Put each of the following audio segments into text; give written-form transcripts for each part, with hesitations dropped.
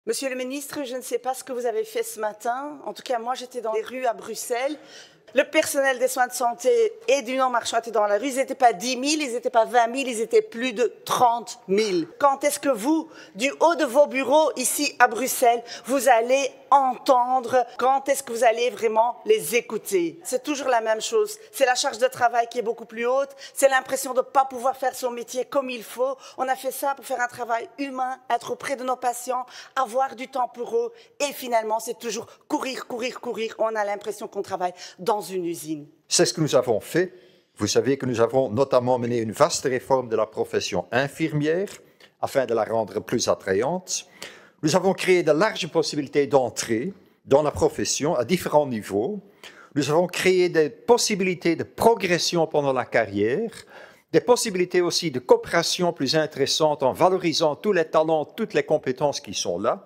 Monsieur le ministre, je ne sais pas ce que vous avez fait ce matin. En tout cas, moi, j'étais dans les rues à Bruxelles. Le personnel des soins de santé et du non-marchand étaient dans la rue. Ils n'étaient pas 10 000, ils n'étaient pas 20 000, ils étaient plus de 30 000. Quand est-ce que vous, du haut de vos bureaux ici à Bruxelles, vous allez entendre? Quand est-ce que vous allez vraiment les écouter? C'est toujours la même chose. C'est la charge de travail qui est beaucoup plus haute. C'est l'impression de ne pas pouvoir faire son métier comme il faut. On a fait ça pour faire un travail humain, être auprès de nos patients, avoir du temps pour eux. Et finalement, c'est toujours courir, courir, courir. On a l'impression qu'on travaille dans une usine. C'est ce que nous avons fait. Vous savez que nous avons notamment mené une vaste réforme de la profession infirmière afin de la rendre plus attrayante. Nous avons créé de larges possibilités d'entrée dans la profession à différents niveaux. Nous avons créé des possibilités de progression pendant la carrière, des possibilités aussi de coopération plus intéressantes en valorisant tous les talents, toutes les compétences qui sont là.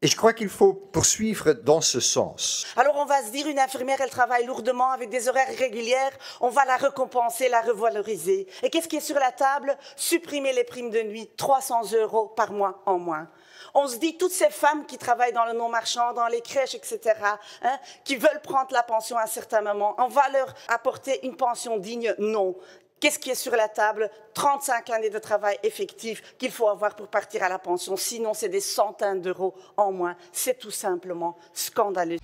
Et je crois qu'il faut poursuivre dans ce sens. Alors on va se dire, une infirmière, elle travaille lourdement avec des horaires réguliers, on va la récompenser, la revaloriser. Et qu'est-ce qui est sur la table? Supprimer les primes de nuit, 300 € par mois en moins. On se dit, toutes ces femmes qui travaillent dans le non-marchand, dans les crèches, etc., qui veulent prendre la pension à un certain moment, on va leur apporter une pension digne? Non. Qu'est-ce qui est sur la table? 35 années de travail effectif qu'il faut avoir pour partir à la pension. Sinon, c'est des centaines d'euros en moins. C'est tout simplement scandaleux.